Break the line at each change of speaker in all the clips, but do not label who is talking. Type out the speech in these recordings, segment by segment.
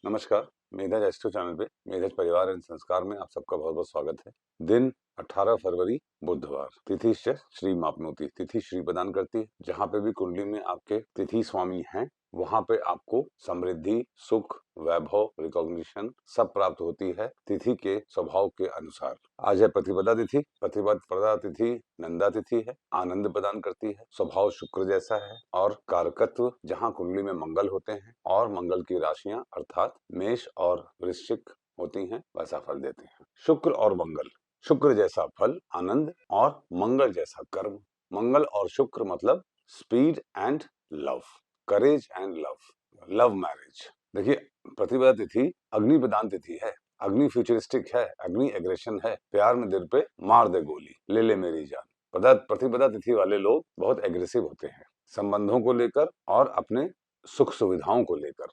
नमस्कार। मेधज astro channel पे मेधज परिवार एवं संस्कार में आप सबका बहुत बहुत स्वागत है। दिन 18 फरवरी बुधवार, तिथि श्री मापनोती, तिथि श्री प्रदान करती है। जहाँ पे भी कुंडली में आपके तिथि स्वामी हैं वहां पे आपको समृद्धि, सुख, वैभव, रिकॉग्निशन सब प्राप्त होती है तिथि के स्वभाव के अनुसार। आज है प्रतिपदा तिथि। प्रतिपदा तिथि नंदा तिथि है, आनंद प्रदान करती है, स्वभाव शुक्र जैसा है और कारकत्व जहाँ कुंडली में मंगल होते हैं और मंगल की राशियां अर्थात मेष और वृश्चिक होती हैं वैसा फल देते हैं। शुक्र और मंगल, शुक्र जैसा फल आनंद और मंगल जैसा कर्म। मंगल और शुक्र मतलब speed and love, courage and love, love marriage. देखिए, प्रतिपदा तिथि अग्नि प्रदान तिथि है। अग्नि फ्यूचरिस्टिक है, अग्नि एग्रेशन है, प्यार में दिल पे मार दे गोली, ले ले मेरी जान। प्रतिपदा तिथि वाले लोग बहुत एग्रेसिव होते हैं संबंधों को लेकर और अपने सुख सुविधाओं को लेकर,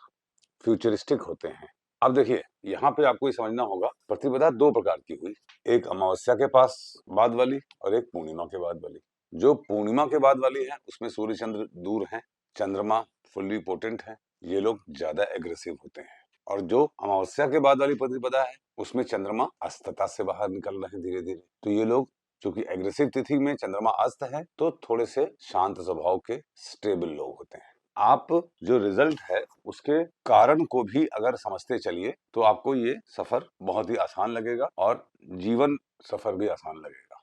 फ्यूचरिस्टिक होते हैं। अब देखिए, यहाँ पे आपको ये समझना होगा प्रतिपदा दो प्रकार की हुई, एक अमावस्या के पास बाद वाली और एक पूर्णिमा के बाद वाली। जो पूर्णिमा के बाद वाली है उसमें सूर्य चंद्र दूर हैं, चंद्रमा फुल्ली पोटेंट है, ये लोग ज्यादा एग्रेसिव होते हैं। और जो अमावस्या के बाद वाली प्रतिपदा है उसमें चंद्रमा अस्तता से बाहर निकल रहे हैं धीरे धीरे, तो ये लोग चूंकि एग्रेसिव तिथि में चंद्रमा अस्त है तो थोड़े से शांत स्वभाव के स्टेबल लोग होते हैं। आप जो रिजल्ट है उसके कारण को भी अगर समझते चलिए तो आपको ये सफर बहुत ही आसान लगेगा और जीवन सफर भी आसान लगेगा।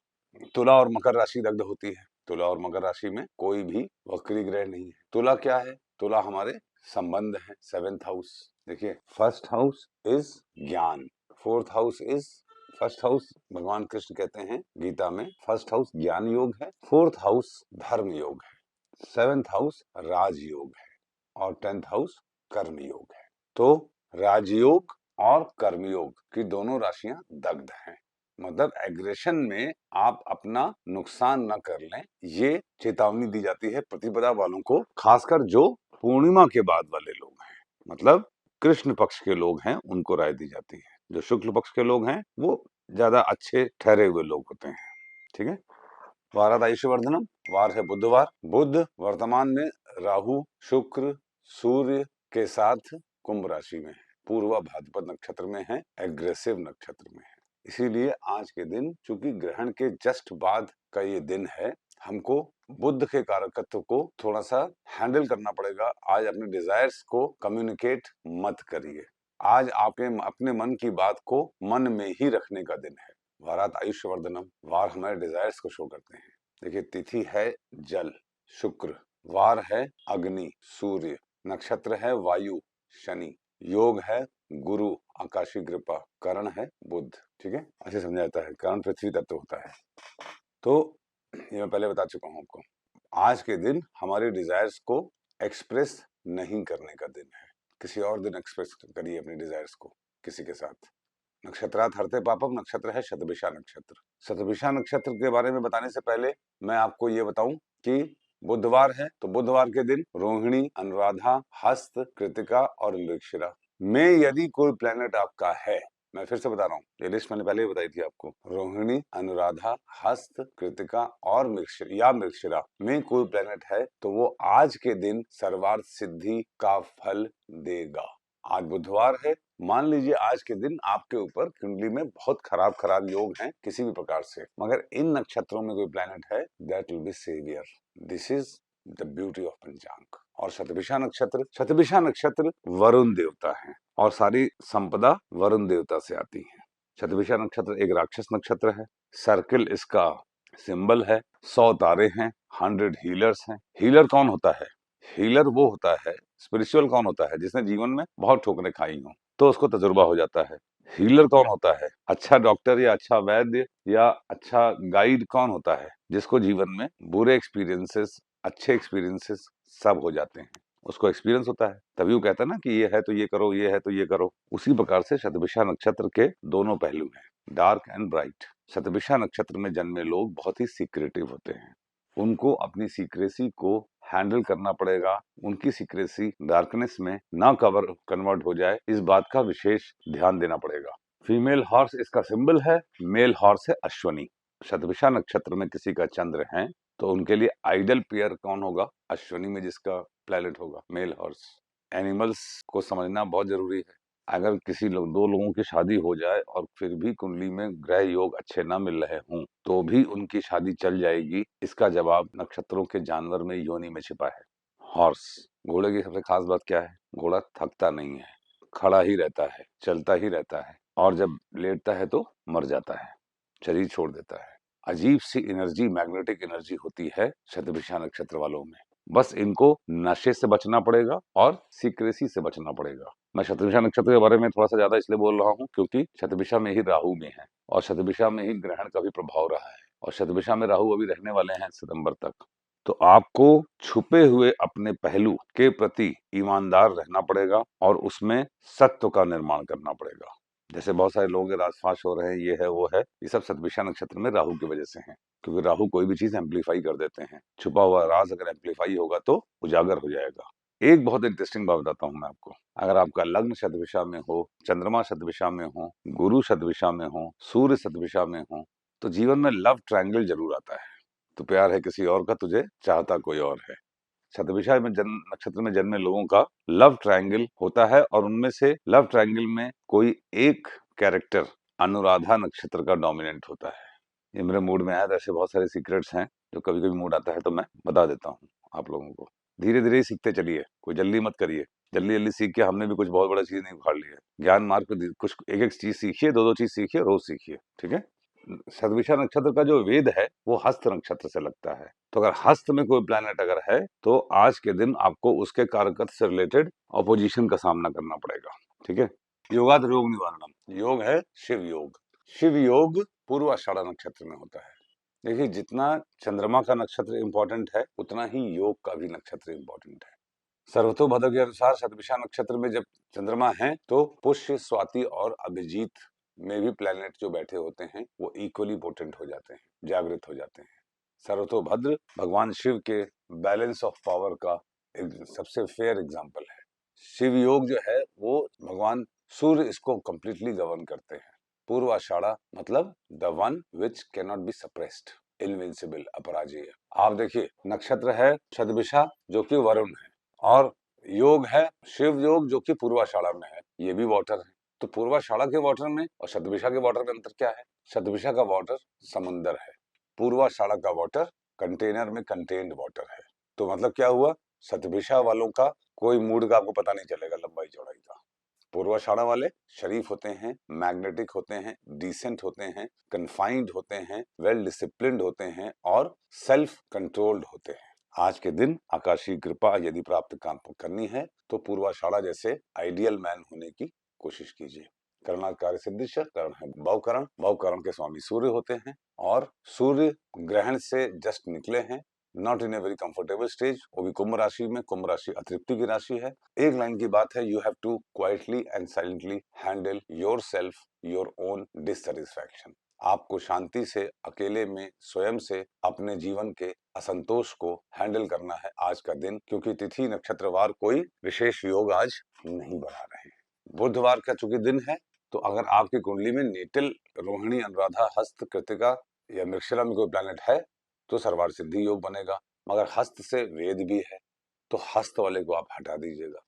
तुला और मकर राशि दग्ध होती है। तुला और मकर राशि में कोई भी वक्री ग्रह नहीं है। तुला क्या है? तुला हमारे संबंध है, 7th हाउस। देखिए, फर्स्ट हाउस इज ज्ञान, fourth house is, first house भगवान कृष्ण कहते हैं गीता में फर्स्ट हाउस ज्ञान योग है, फोर्थ हाउस धर्म योग है, 7th हाउस राजयोग है और 10th हाउस कर्म योग है। तो राजयोग और कर्मयोग की दोनों राशियां दग्ध हैं, मतलब एग्रेशन में आप अपना नुकसान न कर लें, ये चेतावनी दी जाती है प्रतिपदा वालों को, खासकर जो पूर्णिमा के बाद वाले लोग हैं, मतलब कृष्ण पक्ष के लोग हैं, उनको राय दी जाती है। जो शुक्ल पक्ष के लोग हैं वो ज्यादा अच्छे ठहरे हुए लोग होते हैं। ठीक है। वारात आयुष्यवर्धनम, वार है बुधवार। बुध वर्तमान में राहु, शुक्र, सूर्य के साथ कुंभ राशि में है, पूर्वा भाद्रपद नक्षत्र में है, एग्रेसिव नक्षत्र में है। इसीलिए आज के दिन चूंकि ग्रहण के जस्ट बाद का ये दिन है, हमको बुध के कारकत्व को थोड़ा सा हैंडल करना पड़ेगा। आज अपने डिजायर्स को कम्युनिकेट मत करिए। आज आपके अपने मन की बात को मन में ही रखने का दिन है। वारात आयुष्यवर्धनम, वार हमारे डिजायर्स को शो करते हैं। देखिए, तिथि है जल शुक्र, वार है अग्नि सूर्य, नक्षत्र है वायु शनि, योग है गुरु आकाशीय कृपा, करण है बुध। ठीक है, अच्छे समझा जाता है। करण पृथ्वी तत्व होता है। तो ये मैं पहले बता चुका हूं आपको। आज के दिन हमारे डिजायर्स को एक्सप्रेस नहीं करने का दिन है। किसी और दिन एक्सप्रेस करिए अपने डिजायर्स को किसी के साथ। नक्षत्रात हरते पापम नक्षत्र है शतभिषा नक्षत्र। शतभिषा नक्षत्र के बारे में बताने से पहले मैं आपको ये बताऊं कि बुधवार है तो बुधवार के दिन रोहिणी, अनुराधा, हस्त, कृतिका और मृगशिरा में यदि कोई प्लेनेट आपका है, मैं फिर से बता रहा हूँ, ये लिस्ट मैंने पहले ही बताई थी आपको, रोहिणी, अनुराधा, हस्त, कृतिका और मृगशिरा में कोई प्लेनेट है तो वो आज के दिन सर्वार्थ सिद्धि का फल देगा। आज बुधवार है, मान लीजिए आज के दिन आपके ऊपर कुंडली में बहुत खराब खराब योग हैं किसी भी प्रकार से, मगर इन नक्षत्रों में कोई प्लेनेट है, that will be saviour. This is the beauty of panchang. और शतभिषा नक्षत्र वरुण देवता है और सारी संपदा वरुण देवता से आती है। शतभिषा नक्षत्र एक राक्षस नक्षत्र है। सर्किल इसका सिंबल है, 100 तारे हैं, 100 हीलर्स हैं। हीलर कौन होता है? हीलर वो होता है, स्पिरिचुअल कौन होता है? जिसने जीवन में बहुत ठोकरें खाई हों तो उसको तजुर्बा हो जाता है। हीलर कौन होता है? अच्छा डॉक्टर या अच्छा वैद्य या अच्छा गाइड कौन होता है? जिसको जीवन में बुरे एक्सपीरियंसेस, अच्छे एक्सपीरियंसेस सब हो जाते हैं, उसको एक्सपीरियंस होता है, तभी वो कहता है ना कि ये है तो ये करो, ये है तो ये करो। उसी प्रकार से शतभिषा नक्षत्र के दोनों पहलू हैं, डार्क एंड ब्राइट। शतभिषा नक्षत्र में जन्मे लोग बहुत ही सीक्रेटिव होते हैं, उनको अपनी सीक्रेसी को हैंडल करना पड़ेगा। उनकी सीक्रेसी डार्कनेस में ना कन्वर्ट हो जाए, इस बात का विशेष ध्यान देना पड़ेगा। फीमेल हॉर्स इसका सिंबल है, मेल हॉर्स है अश्वनी। शतभिषा नक्षत्र में किसी का चंद्र है तो उनके लिए आइडल पेयर कौन होगा? अश्वनी में जिसका प्लैनेट होगा मेल हॉर्स। एनिमल्स को समझना बहुत जरूरी है। अगर किसी लोग 2 लोगों की शादी हो जाए और फिर भी कुंडली में ग्रह योग अच्छे ना मिल रहे हों, तो भी उनकी शादी चल जाएगी। इसका जवाब नक्षत्रों के जानवर में योनि में छिपा है। हॉर्स, घोड़े की सबसे खास बात क्या है? घोड़ा थकता नहीं है, खड़ा ही रहता है, चलता ही रहता है और जब लेटता है तो मर जाता है, शरीर छोड़ देता है। अजीब सी एनर्जी, मैग्नेटिक एनर्जी होती है शतभिषा नक्षत्र वालों में। बस इनको नशे से बचना पड़ेगा और सीक्रेसी से बचना पड़ेगा। मैं शतभिषा नक्षत्र के बारे में थोड़ा सा ज्यादा इसलिए बोल रहा हूँ क्योंकि शतभिषा में ही राहु में है और शतभिषा में ही ग्रहण का भी प्रभाव रहा है और शतभिषा में राहु अभी रहने वाले हैं सितंबर तक। तो आपको छुपे हुए अपने पहलू के प्रति ईमानदार रहना पड़ेगा और उसमें सत्व का निर्माण करना पड़ेगा। जैसे बहुत सारे लोगों के राजफाश हो रहे हैं, ये है वो है, ये सब शतभिषा नक्षत्र में राहु की वजह से है, क्योंकि राहु कोई भी चीज एम्पलीफाई कर देते हैं। छुपा हुआ राज अगर एम्पलीफाई होगा तो उजागर हो जाएगा। एक बहुत इंटरेस्टिंग बात बताता हूँ मैं आपको। अगर आपका लग्न शतभिषा में हो, चंद्रमा शतभिषा में हो, गुरु शतभिषा में हो, सूर्य शतभिषा में हो, तो जीवन में लव ट्रायंगल जरूर आता है। तो प्यार है किसी और का, तुझे चाहता कोई और है। शतभिषा में जन्म नक्षत्र में जन्मे लोगों का लव ट्रायंगल होता है और उनमें से लव ट्रायंगल में कोई एक कैरेक्टर अनुराधा नक्षत्र का डोमिनेंट होता है। ये मेरे मूड में आया था। ऐसे बहुत सारे सीक्रेट्स हैं जो कभी कभी मूड आता है तो मैं बता देता हूँ आप लोगों को। धीरे धीरे ही सीखते चलिए, कोई जल्दी मत करिए। जल्दी जल्दी सीख के हमने भी कुछ बहुत बड़ा चीज नहीं उखाड़ ली है। ज्ञान मार्ग पे कुछ एक एक चीज सीखिए, दो दो चीज सीखिए, रोज सीखिए, ठीक है। शतभिषा नक्षत्र का जो वेद है वो हस्त नक्षत्र से लगता है। तो अगर हस्त में कोई प्लैनेट अगर है तो आज के दिन आपको उसके कारकत्व से रिलेटेड ऑपोजिशन का सामना करना पड़ेगा, ठीक है। योगाद रोग निवारणम, योग है शिव योग। शिव योग पूर्वाषाढ़ा नक्षत्र में होता है। देखिए, जितना चंद्रमा का नक्षत्र इंपॉर्टेंट है उतना ही योग का भी नक्षत्र इंपॉर्टेंट है। सर्वतोभद्र के अनुसार शतभिषा नक्षत्र में जब चंद्रमा है तो पुष्य, स्वाति और अभिजीत में भी प्लैनेट जो बैठे होते हैं वो इक्वली पोटेंट हो जाते हैं, जागृत हो जाते हैं। सर्वतोभद्र भगवान शिव के बैलेंस ऑफ पावर का एक सबसे फेयर एग्जाम्पल है। शिव योग जो है वो भगवान सूर्य इसको कंप्लीटली गवर्न करते हैं। पूर्वाषाढ़ा मतलब the one which can not be suppressed, invincible, अपराजेय। आप देखिए, नक्षत्र है शतभिषा जो कि वरुण है और योग है शिव योग जो कि पूर्वाषाढ़ा में है, ये भी वाटर है। तो पूर्वाषाढ़ा के वाटर में और शतभिषा के वाटर में अंतर क्या है? शतभिषा का वाटर समुंदर है, पूर्वाषाढ़ा का वाटर कंटेनर में कंटेन्ड वाटर है। तो मतलब क्या हुआ? शतभिषा वालों का कोई मूड का आपको पता नहीं चलेगा, लंबाई चौड़ाई का। पूर्वाषाढ़ा वाले शरीफ होते हैं, मैग्नेटिक होते हैं, डिसेंट होते हैं, कन्फाइंड होते हैं, वेल डिसिप्लिन्ड होते हैं और सेल्फ कंट्रोल्ड होते हैं। आज के दिन आकाशीय कृपा यदि प्राप्त करनी है तो पूर्वाषाढ़ा जैसे आइडियल मैन होने की कोशिश कीजिए। करना कार्य सिद्धिश, करण है भवकरण, भवकरण के स्वामी सूर्य होते हैं और सूर्य ग्रहण से जस्ट निकले हैं, not in a very comfortable stage, वो भी कुंभ राशि में। कुंभ राशि अतृप्ति की राशि है। एक लाइन की बात है, you have to quietly and silently handle your self, your own dissatisfaction. आपको शांति से, अकेले में, स्वयं से अपने जीवन के असंतोष को हैंडल करना है आज का दिन, क्योंकि तिथि नक्षत्रवार कोई विशेष योग आज नहीं बना रहे हैं। बुधवार का चूंकि दिन है तो अगर आपकी कुंडली में नेटिल, रोहिणी, अनुराधा, हस्त, कृतिका या मृगशिरा में कोई प्लैनेट है तो सर्वार्थ सिद्धि योग बनेगा। मगर हस्त से वेद भी है तो हस्त वाले को आप हटा दीजिएगा।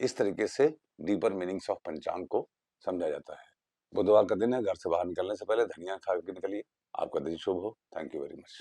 इस तरीके से डीपर मीनिंग्स ऑफ पंचांग को समझा जाता है। बुधवार का दिन है, घर से बाहर निकलने से पहले धनिया खा के निकलिए। आपका दिन शुभ हो। Thank you very much.